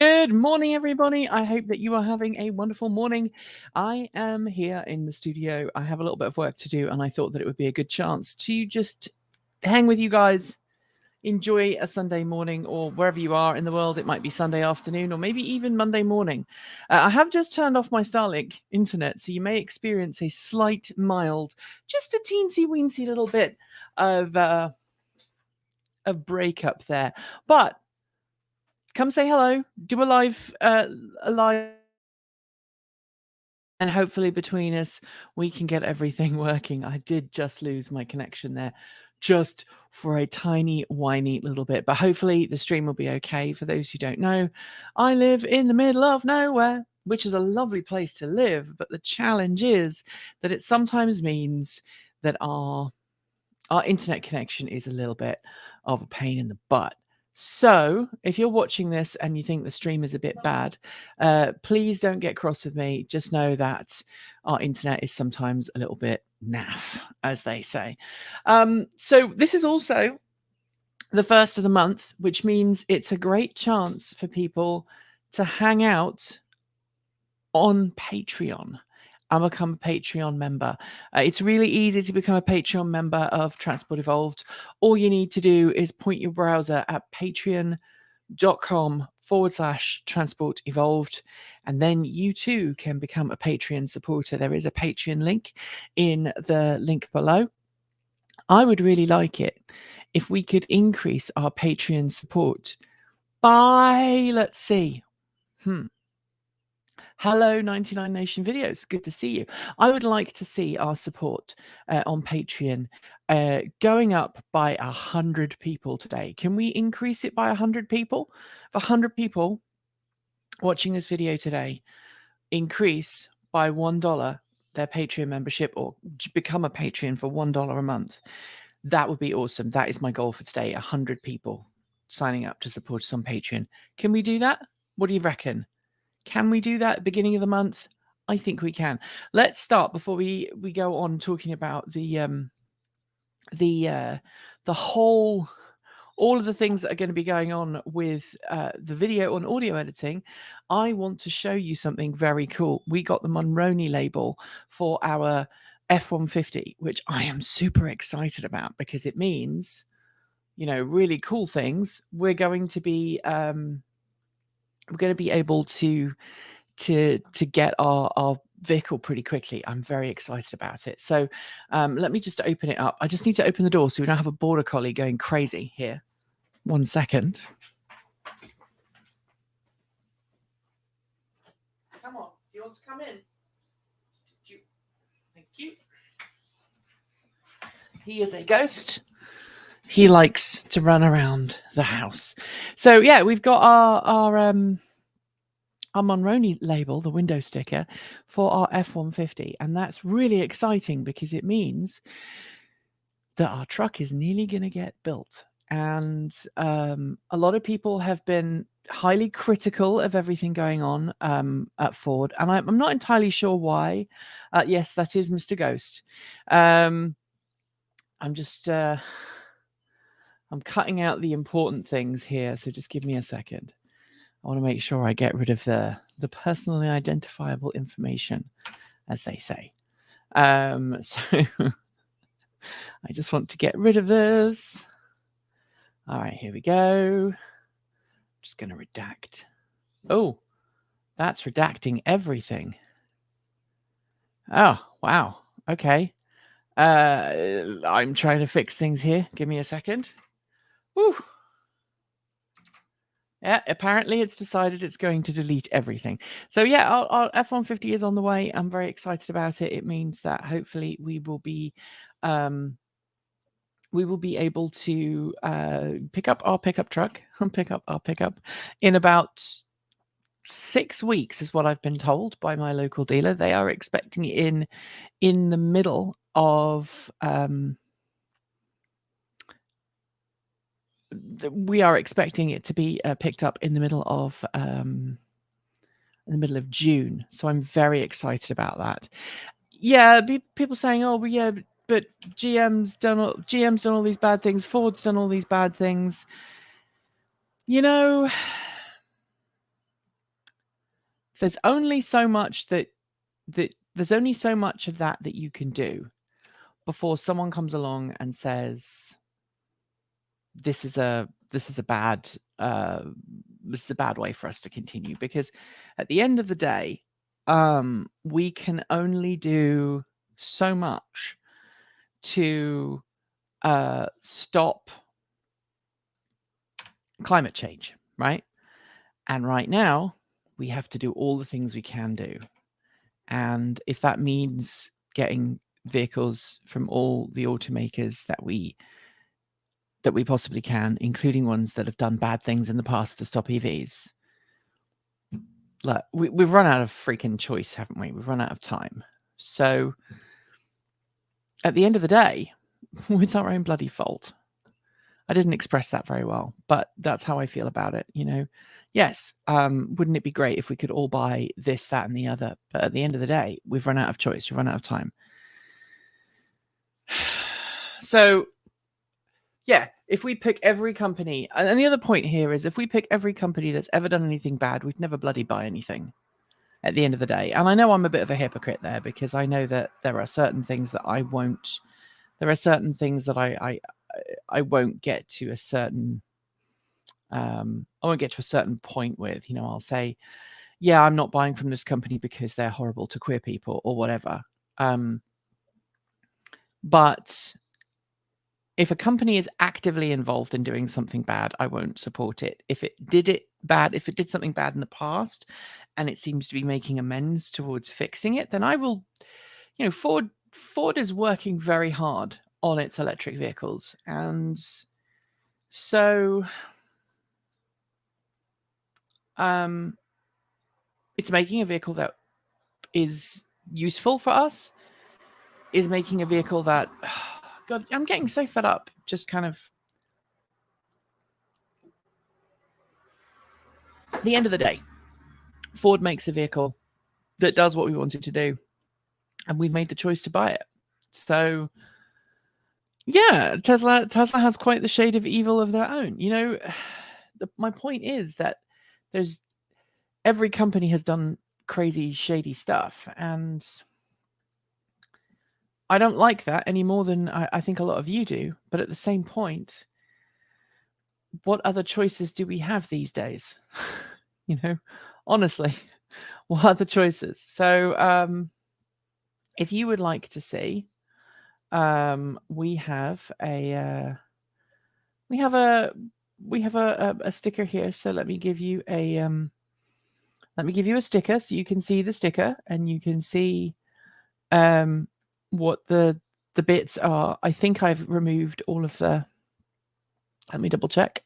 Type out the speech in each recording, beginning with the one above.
Good morning, everybody. I hope that you are having a wonderful morning. I am here in the studio. I have a little bit of work to do, and I thought that it would be a good chance to just hang with you guys, enjoy a Sunday morning, or wherever you are in the world. It might be Sunday afternoon, or maybe even Monday morning. I have just turned off my Starlink internet, so you may experience a slight, mild, just a teensy weensy little bit of breakup there. But come say hello, do a live, and hopefully between us we can get everything working. I did just lose my connection there, just for a tiny whiny little bit, but hopefully the stream will be okay. For those who don't know, I live in the middle of nowhere, which is a lovely place to live, but the challenge is that it sometimes means that our internet connection is a little bit of a pain in the butt. So if you're watching this and you think the stream is a bit bad, please don't get cross with me. Just know that our internet is sometimes a little bit naff, as they say. So this is also the first of the month, which means it's a great chance for people to hang out on Patreon and become a Patreon member. It's really easy to become a Patreon member of Transport Evolved. All you need to do is point your browser at patreon.com/Transport Evolved, and then you too can become a Patreon supporter. There is a Patreon link in the link below. I would really like it if we could increase our Patreon support by, let's see, Hello, 99 Nation Videos. Good to see you. I would like to see our support on Patreon going up by 100 people today. Can we increase it by 100 people? If 100 people watching this video today increase by $1 their Patreon membership or become a Patreon for $1 a month, that would be awesome. That is my goal for today. 100 people signing up to support us on Patreon. Can we do that? What do you reckon? Can we do that at the beginning of the month? I think we can. Let's start before we go on talking about the whole, all of the things that are going to be going on with the video and audio editing. I want to show you something very cool. We got the Monroney label for our F-150, which I am super excited about because it means, really cool things. We're going to be able to get our vehicle pretty quickly. I'm very excited about it. So let me just open it up. I just need to open the door so we don't have a border collie going crazy here. 1 second. Come on, do you want to come in? Thank you. He is a ghost. He likes to run around the house. So yeah, we've got our Monroney label, the window sticker, for our F-150. And that's really exciting because it means that our truck is nearly going to get built. And a lot of people have been highly critical of everything going on at Ford. And I'm not entirely sure why. Yes, that is Mr. Ghost. I'm just... I'm cutting out the important things here, so just give me a second. I want to make sure I get rid of the personally identifiable information, as they say. So I just want to get rid of this. All right, here we go. Just going to redact. Oh, that's redacting everything. Oh, wow. Okay. I'm trying to fix things here. Give me a second. Woo. Yeah, apparently it's decided it's going to delete everything. So yeah, our F-150 is on the way. I'm very excited about it. It means that hopefully we will be able to pick up our pickup truck and pick up our pickup in about 6 weeks, is what I've been told by my local dealer. They are expecting it in the middle of we are expecting it to be picked up in the middle of June. So I'm very excited about that. Yeah, people saying, "Oh, well, yeah, but GM's done all these bad things. Ford's done all these bad things." there's only so much that there's only so much of that you can do before someone comes along and says, this is a bad way for us to continue. Because at the end of the day, we can only do so much to stop climate change, right? And right now, we have to do all the things we can do. And if that means getting vehicles from all the automakers that we possibly can, including ones that have done bad things in the past to stop EVs, look, we've run out of freaking choice, haven't we? We've run out of time. So at the end of the day, it's our own bloody fault. I didn't express that very well, but that's how I feel about it. Yes, wouldn't it be great if we could all buy this, that, and the other? But at the end of the day, we've run out of choice. We've run out of time. So, yeah, if we pick every company, and the other point here is if we pick every company that's ever done anything bad, we'd never bloody buy anything at the end of the day. And I know I'm a bit of a hypocrite there, because I know that there are certain things that I won't. There are certain things that I won't get to a certain. I won't get to a certain point with. I'll say, yeah, I'm not buying from this company because they're horrible to queer people or whatever. But if a company is actively involved in doing something bad, I won't support it. If it did something bad in the past and it seems to be making amends towards fixing it, then I will. Ford is working very hard on its electric vehicles, and so it's making a vehicle that is useful for us, is making a vehicle that, God, I'm getting so fed up. Just kind of, at the end of the day, Ford makes a vehicle that does what we want it to do, and we've made the choice to buy it. So, yeah, Tesla has quite the shade of evil of their own. My point is that every company has done crazy, shady stuff, and I don't like that any more than I think a lot of you do. But at the same point, what other choices do we have these days? Honestly, what other choices? So if you would like to see, we have a sticker here. So let me give you a sticker so you can see the sticker and you can see what the bits are. I think I've removed all of the. Let me double check.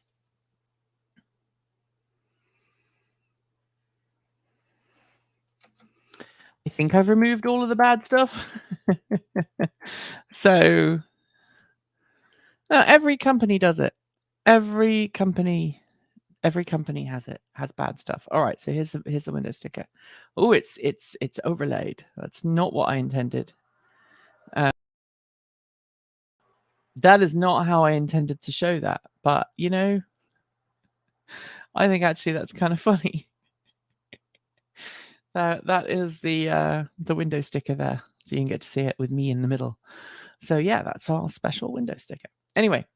I think I've removed all of the bad stuff. So every company does it. Every company has bad stuff. All right, so here's the window sticker. Oh, it's overlaid. That's not what I intended. That is not how I intended to show that. But I think actually that's kind of funny. That is the window sticker there, so you can get to see it with me in the middle. So yeah, that's our special window sticker. Anyway,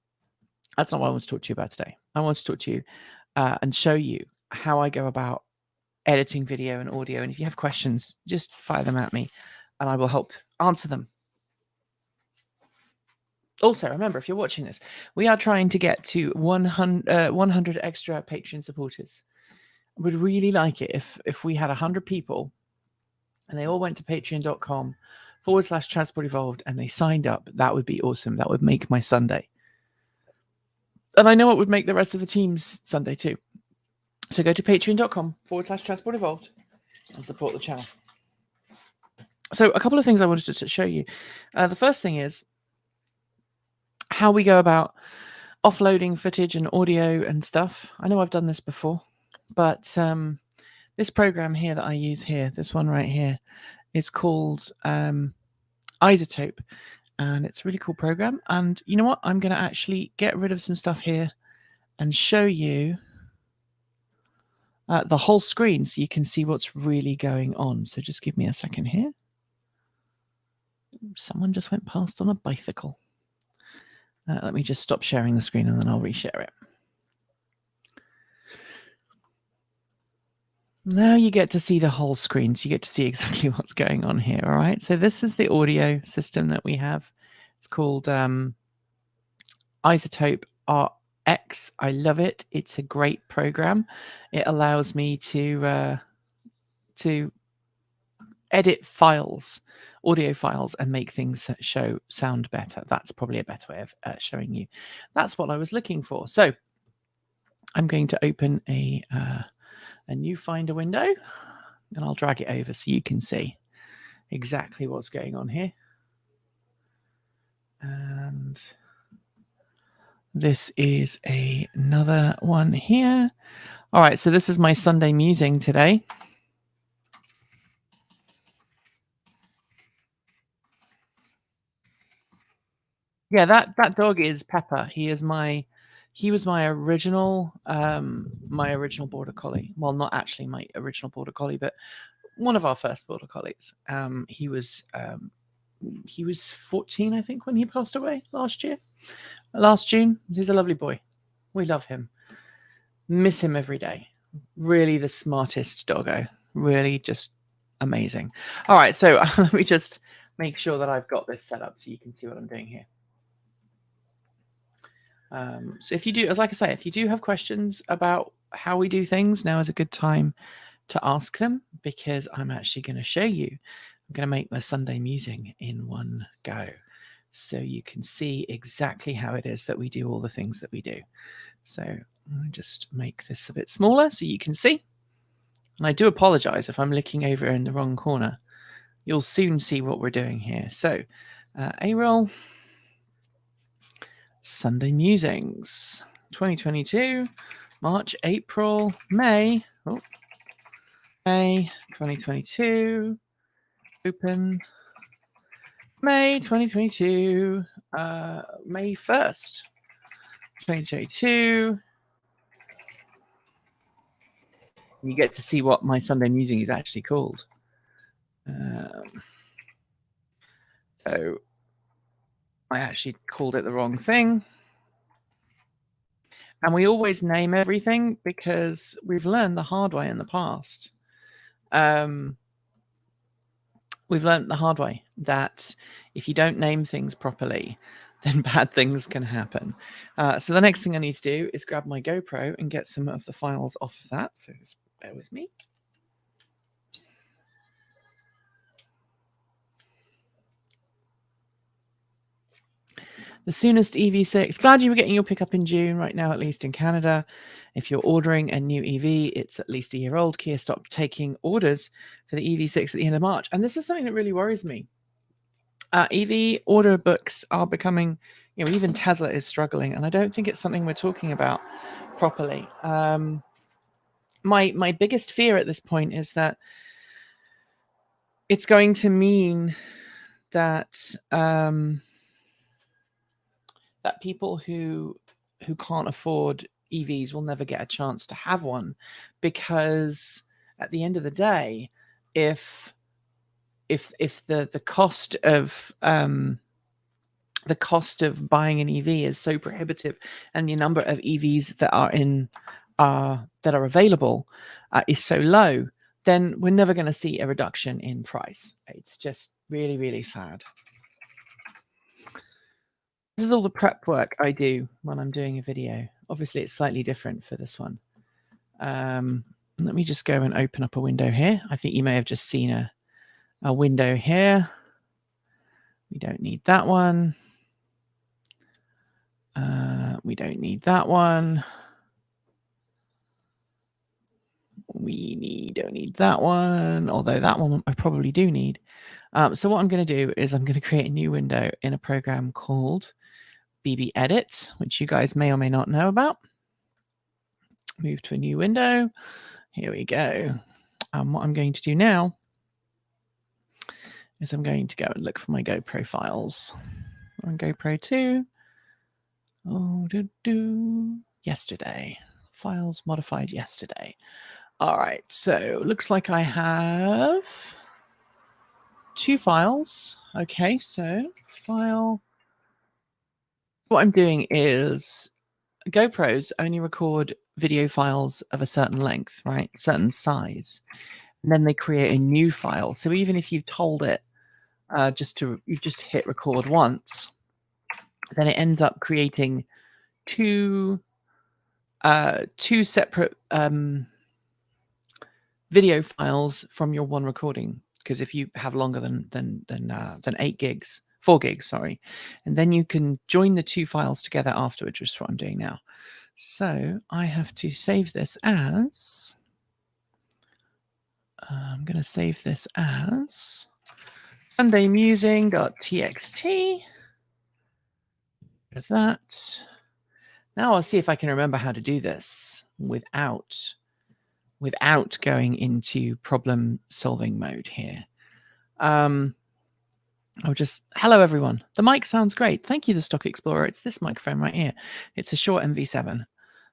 that's not what I want to talk to you about today. I want to talk to you and show you how I go about editing video and audio. And if you have questions, just fire them at me and I will help answer them. Also, remember, if you're watching this, we are trying to get to 100 extra Patreon supporters. I would really like it if we had 100 people and they all went to patreon.com/transport evolved and they signed up. That would be awesome. That would make my Sunday. And I know it would make the rest of the team's Sunday too. So go to patreon.com/transport evolved and support the channel. So a couple of things I wanted to show you. The first thing is how we go about offloading footage and audio and stuff. I know I've done this before, but this program here that I use here, this one right here, is called Isotope, and it's a really cool program. And you know what? I'm going to actually get rid of some stuff here and show you the whole screen so you can see what's really going on. So just give me a second here. Someone just went past on a bicycle. Let me just stop sharing the screen and then I'll reshare it. Now you get to see the whole screen, so you get to see exactly what's going on here, all right? So this is the audio system that we have. It's called Isotope RX. I love it. It's a great program. It allows me to edit files, audio files, and make things sound better. That's probably a better way of showing you. That's what I was looking for. So I'm going to open a new Finder window, and I'll drag it over so you can see exactly what's going on here. And this is another one here. All right, so this is my Sunday musing today. Yeah, that dog is Pepper. He was my original border collie. Well, not actually my original border collie, but one of our first border collies. He was 14, I think, when he passed away last June. He's a lovely boy. We love him. Miss him every day. Really the smartest doggo. Really just amazing. All right, so let me just make sure that I've got this set up so you can see what I'm doing here. So if you do, as like I say, if you do have questions about how we do things, now is a good time to ask them, because I'm actually going to show you. I'm going to make my Sunday musing in one go so you can see exactly how it is that we do all the things that we do. So I'll just make this a bit smaller so you can see. And I do apologize if I'm looking over in the wrong corner. You'll soon see what we're doing here. So A-roll. Sunday Musings 2022, March, April, May. May 2022, open. May 2022, May 1st, 2022. You get to see what my Sunday musing is actually called. So I actually called it the wrong thing. And we always name everything because we've learned the hard way in the past. We've learned the hard way that if you don't name things properly, then bad things can happen. So the next thing I need to do is grab my GoPro and get some of the files off of that. So just bear with me. The soonest EV6. Glad you were getting your pickup in June. Right now, at least in Canada, if you're ordering a new EV, it's at least a year old. Kia stopped taking orders for the EV6 at the end of March. And this is something that really worries me. EV order books are becoming, even Tesla is struggling. And I don't think it's something we're talking about properly. My biggest fear at this point is that it's going to mean that that people who can't afford EVs will never get a chance to have one, because at the end of the day, if the cost of buying an EV is so prohibitive, and the number of EVs that are available is so low, then we're never going to see a reduction in price. It's just really, really sad. This is all the prep work I do when I'm doing a video. Obviously, it's slightly different for this one. Let me just go and open up a window here. I think you may have just seen a window here. We don't need that one. We don't need that one. We don't need that one, although that one I probably do need. So what I'm going to do is I'm going to create a new window in a program called BB Edit, which you guys may or may not know about. Move to a new window. Here we go. What I'm going to do now is I'm going to go and look for my GoPro files. On GoPro 2. Yesterday. Files modified yesterday. All right, so looks like I have 2 files. Okay, so file. What I'm doing is GoPros only record video files of a certain length, right? Certain size. And then they create a new file. So even if you've told it you've just hit record once, then it ends up creating two separate video files from your one recording. Because if you have longer than 8 gigs, 4 gigs, sorry, and then you can join the 2 files together afterwards, which is what I'm doing now. So I have to save this as. I'm going to save this as sundaymusing.txt. With that. Now I'll see if I can remember how to do this without going into problem solving mode here. Hello everyone. The mic sounds great. Thank you, the Stock Explorer. It's this microphone right here. It's a Shure MV7.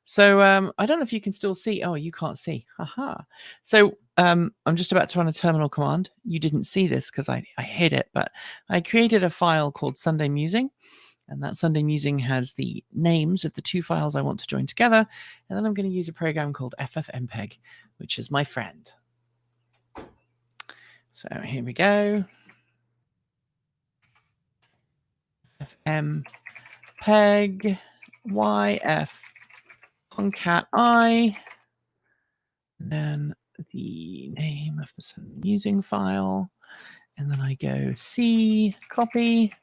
So I don't know if you can still see. Oh, you can't see. Haha. So I'm just about to run a terminal command. You didn't see this because I hid it, but I created a file called Sunday Musing. And that Sunday Musing has the names of the 2 files I want to join together. And then I'm going to use a program called FFmpeg, which is my friend. So here we go. FFmpeg YF concat I. And then the name of the Sunday Musing file. And then I go C, copy,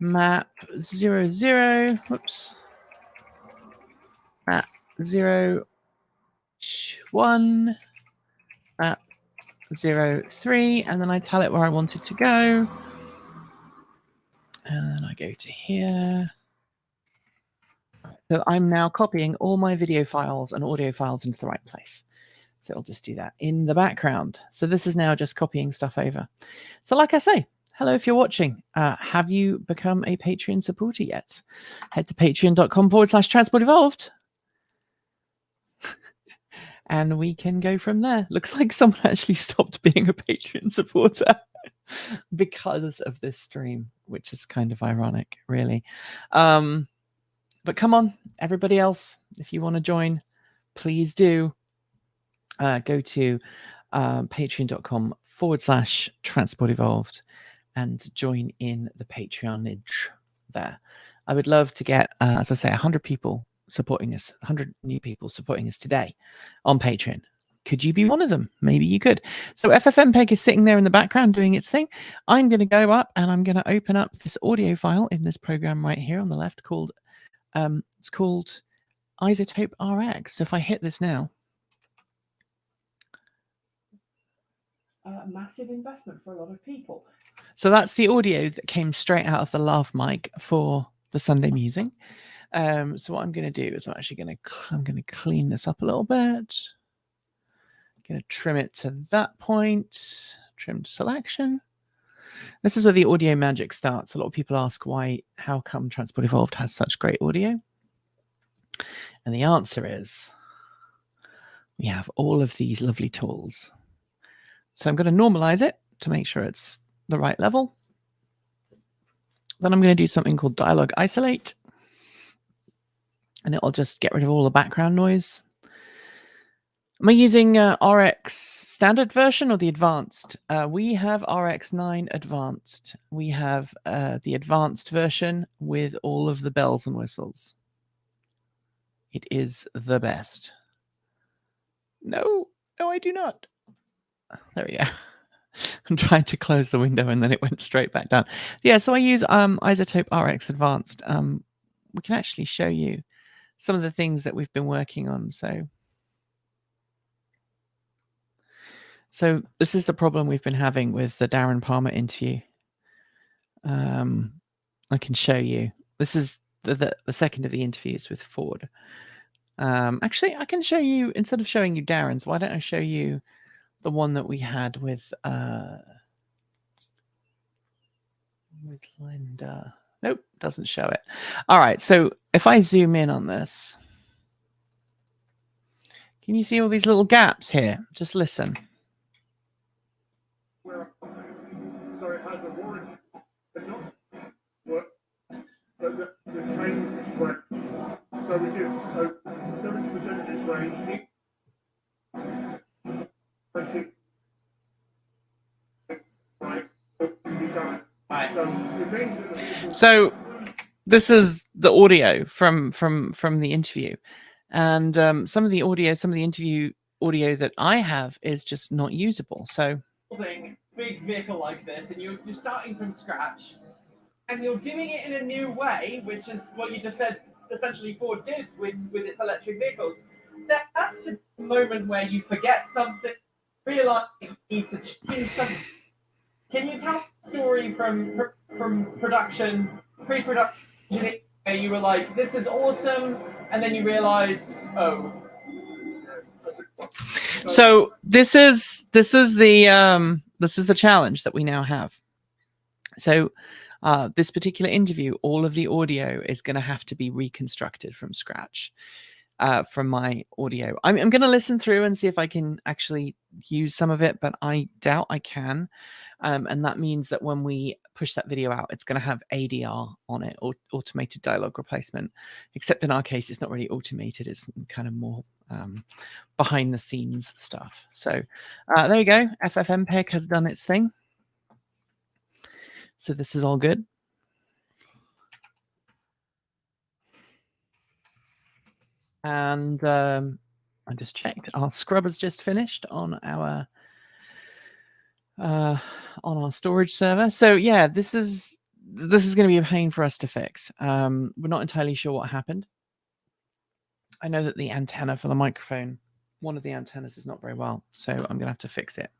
map 00, whoops, map 01, map 03, and then I tell it where I want it to go. And then I go to here. So I'm now copying all my video files and audio files into the right place. So I'll just do that in the background. So this is now just copying stuff over. So like I say, hello if you're watching. Have you become a Patreon supporter yet? Head to patreon.com/Transport Evolved. And we can go from there. Looks like someone actually stopped being a Patreon supporter because of this stream, which is kind of ironic, really. But come on, everybody else, if you want to join, please do. Go to patreon.com/Transport Evolved and join in the Patreonage there. I would love to get, as I say, 100 people supporting us, 100 new people supporting us today on Patreon. Could you be one of them? Maybe you could. So FFmpeg is sitting there in the background doing its thing. I'm going to go up and I'm going to open up this audio file in this program right here on the left called, it's called Isotope RX. So if I hit this now, a massive investment for a lot of people. So that's the audio that came straight out of the lav mic for the Sunday Musing. So what I'm going to do is I'm going to clean this up a little bit. I'm going to trim it to that point. Trim to selection. This is where the audio magic starts. A lot of people ask how come Transport Evolved has such great audio? And the answer is we have all of these lovely tools. So I'm going to normalize it to make sure it's the right level. Then I'm going to do something called dialogue isolate. And it'll just get rid of all the background noise. Am I using RX standard version or the advanced? We have RX 9 advanced. We have the advanced version with all of the bells and whistles. It is the best. No, I do not. There we go. I'm trying to close the window and then it went straight back down. Yeah, so I use Isotope RX Advanced. We can actually show you some of the things that we've been working on. So this is the problem we've been having with the Darren Palmer interview. I can show you. This is the second of the interviews with Ford. Actually, I can show you, instead of showing you Darren's, why don't I show you the one that we had with Linda. Nope, doesn't show it. All right, so if I zoom in on this, Can you see all these little gaps here? Just listen. So it has a warranty, but not what, but the change is right. So we give 70% of this range. So this is the audio from the interview, and some of the interview audio that I have is just not usable. So big vehicle like this, and you're starting from scratch, and you're doing it in a new way, which is what you just said. Essentially, Ford did with its electric vehicles. There has to be a moment where you forget something, realize you need to change something. Can you tell a story from production, pre-production, where you were like, "This is awesome," and then you realized, "Oh." So this is the challenge that we now have. So this particular interview, all of the audio is going to have to be reconstructed from scratch from my audio. I'm going to listen through and see if I can actually use some of it, but I doubt I can. And that means that when we push that video out, it's going to have ADR on it, or automated dialogue replacement. Except in our case, it's not really automated. It's kind of more behind the scenes stuff. So there you go. FFmpeg has done its thing. So this is all good. And I just checked. Our scrub has just finished on our storage server. So yeah, this is going to be a pain for us to fix. We're not entirely sure what happened. I know that the antenna for the microphone, one of the antennas, is not very well, so I'm going to have to fix it.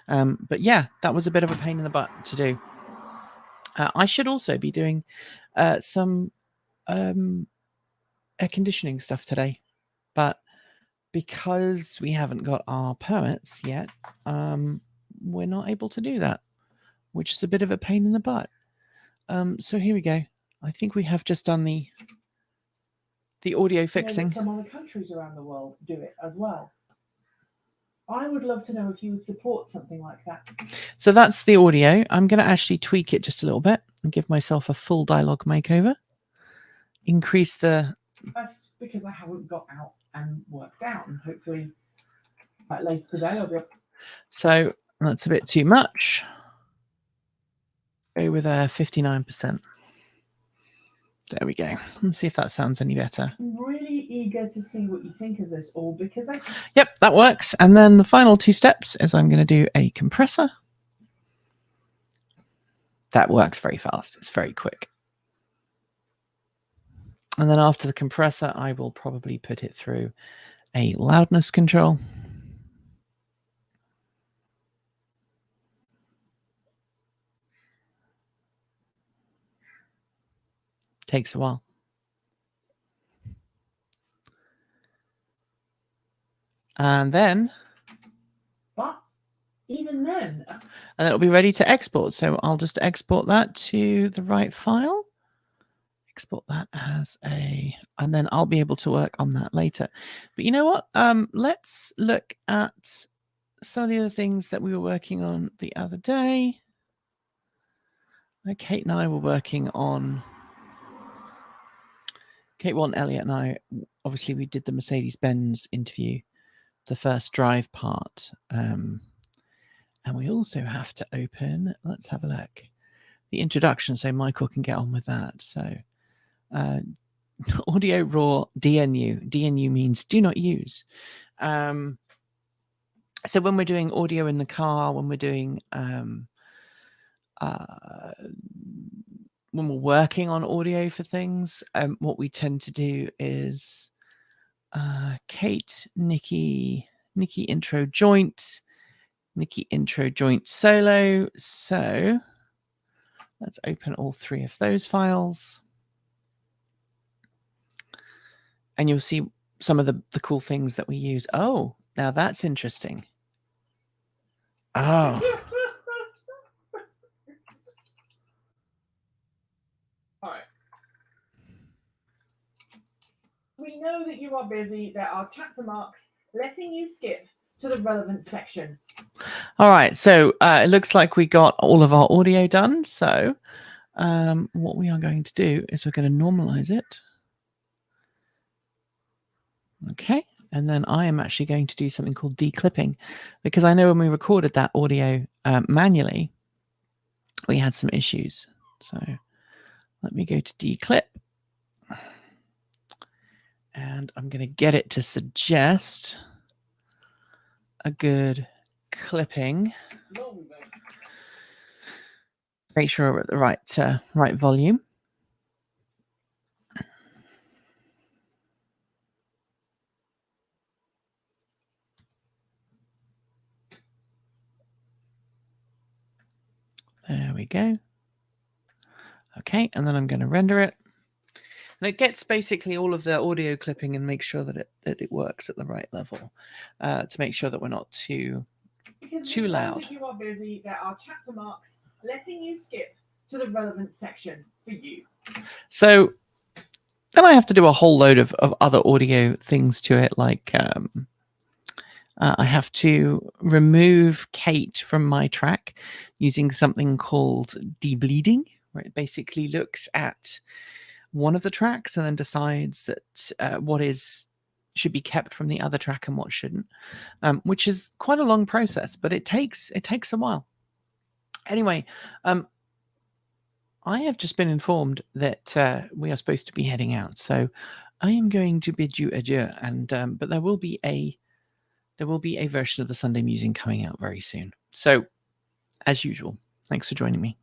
But yeah, that was a bit of a pain in the butt to do. I should also be doing some air conditioning stuff today, but because we haven't got our permits yet, we're not able to do that, which is a bit of a pain in the butt. So here we go. I think we have just done the audio fixing. Some other countries around the world do it as well. I would love to know if you would support something like that. So that's the audio. I'm going to actually tweak it just a little bit and give myself a full dialogue makeover. Increase the... That's because I haven't got out and worked out, and hopefully later today I'll be... So that's a bit too much. Go with 59%. There we go. Let's see if that sounds any better. I'm really eager to see what you think of this all, because Yep, that works. And then the final two steps is I'm going to do a compressor. That works very fast. It's very quick. And then after the compressor, I will probably put it through a loudness control. Takes a while. And then... But even then... And it'll be ready to export. So I'll just export that to the right file. Export that as a... And then I'll be able to work on that later. But you know what? Let's look at some of the other things that we were working on the other day. Kate and I were working on... Kate Walt, Elliot and I, obviously we did the Mercedes-Benz interview, the first drive part. And we also have to open, let's have a look, the introduction so Michael can get on with that. So audio raw DNU. DNU means do not use. So when we're doing audio in the car, when we're doing... when we're working on audio for things, what we tend to do is Kate, Nikki intro joint, Nikki intro joint solo. So let's open all three of those files. And you'll see some of the cool things that we use. Oh, now that's interesting. Oh. All right. We know that you are busy. There are chapter marks letting you skip to the relevant section. All right, so it looks like we got all of our audio done. So what we are going to do is we're going to normalize it. Okay, and then I am actually going to do something called declipping, because I know when we recorded that audio manually, we had some issues. So let me go to declip. And I'm going to get it to suggest a good clipping. Make sure we're at the right volume. There we go. Okay, and then I'm going to render it. And it gets basically all of the audio clipping and makes sure that it works at the right level to make sure that we're not too loud. If you are busy, there are chapter marks letting you skip to the relevant section for you. So then I have to do a whole load of other audio things to it, like I have to remove Kate from my track using something called debleeding, where it basically looks at one of the tracks and then decides that what should be kept from the other track and what shouldn't, which is quite a long process, but it takes a while. Anyway, I have just been informed that we are supposed to be heading out, so I am going to bid you adieu. And but there will be a version of the Sunday Musing coming out very soon. So, as usual, thanks for joining me.